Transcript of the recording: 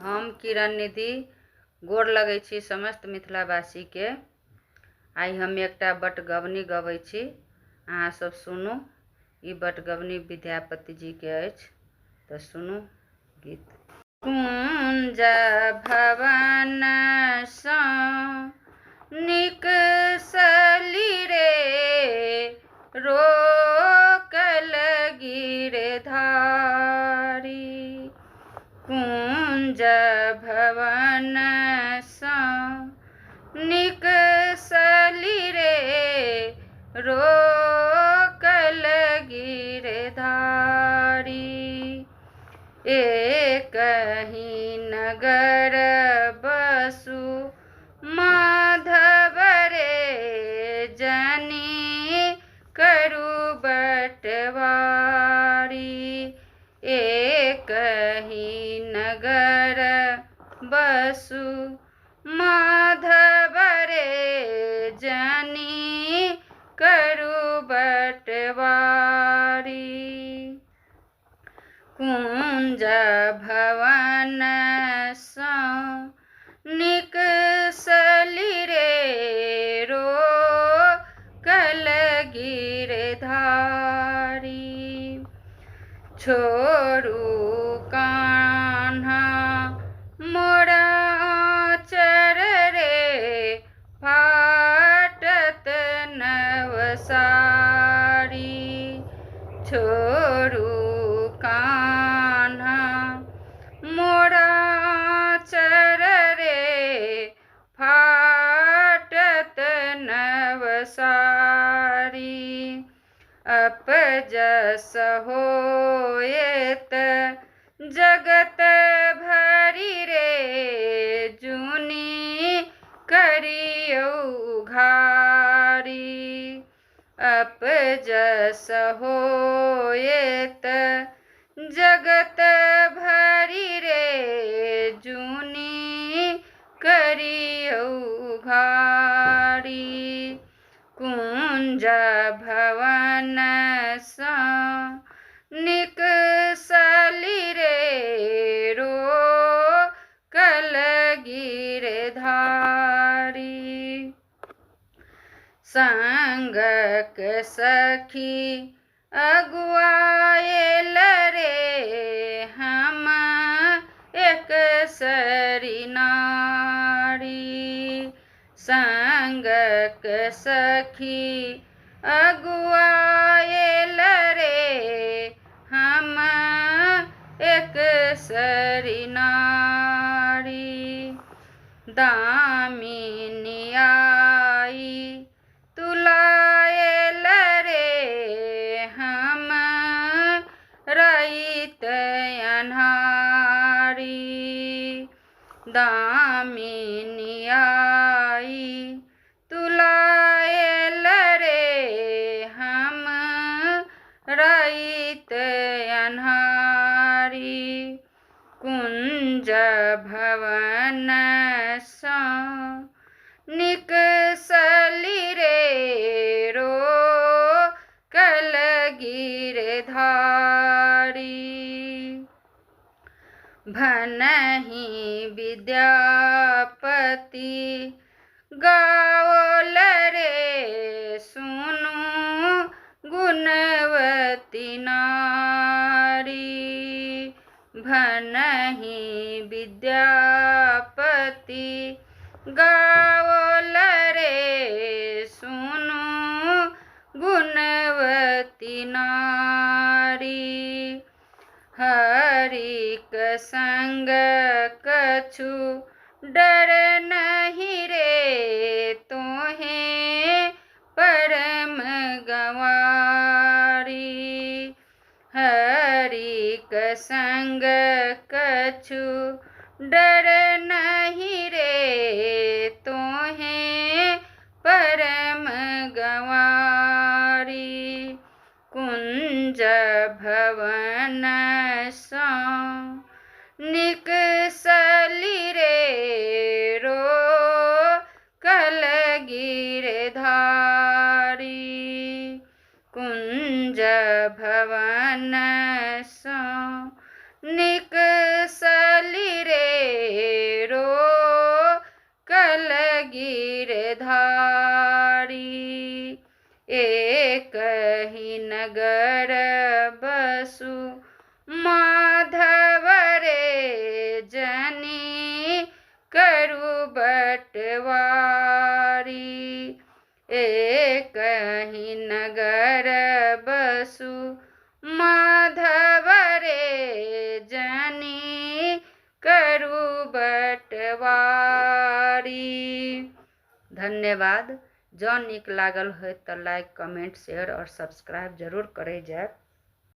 हम किरण निधि गोर लगै छी समस्त मिथिलावासी के। आई हम एकटा बटगवनी गबै छी, अहाँ सब सुनू। ई बटगवनी विद्यापति जी के अछि, तो सुनू गीत। कुंज भवन सँ निकसली रे, रोकल गिरधारी। कुंज भवन सँ निकसली रे, रोकल गिरधारी। एकहि नगर बसु माधव रे, जनि करु बटवारी। एकहि नगर बसु माधव रे, जनि करु बटवारी। कुंज भवन सँ निकसली रे, रोकल गिरधारी। छोड़ू कान्हा मोरा आँचर रे, फाटत नवसारी। छोड़ू कान्हा मोरा आँचर रे, फाटत नवसारी। अपजस होएत जगत भरि रे, जुनि करियौ घारी। अपजस होएत जगत भरि रे, जुनि करियौ घारी। कुंज भवन सँ निकसली रे, रोकल गिरधारी। संगक सखी अगुआएल रे, हम एकसरी नारी। संगक सखी अगुआएल रे, हम एकसरी नारी। दामिनी आई तुलाएल रे, हम रहित अन्हारी। दामिनी आई तुलाएल रे, हम रहित अन्हारी। कुंज भवन सँ निकसली रे, रोकल गिरधारी। भनहि विद्यापति गाओल रे, सुनु गुणवती नारी। भनहि विद्यापति गाओल रे, सुनु गुणवती नारी। हरिक संग कछु डर नहीं रे, तोहे परम गंवारी। हरिक संग कछु डर नहीं रे, तोहे परम गंवारी। कुंज भवन सँ निकसली रे, रोकल गिरधारी। कुंज भवन सँ निकसली रे, नगर बसु माधव रे जनी करू बटवारी। एक ही नगर बसु माधव रे जनी करू बटवारी। धन्यवाद। जँ नीक लागल हो तो लाइक कमेंट शेयर और सब्सक्राइब जरूर करे जाए।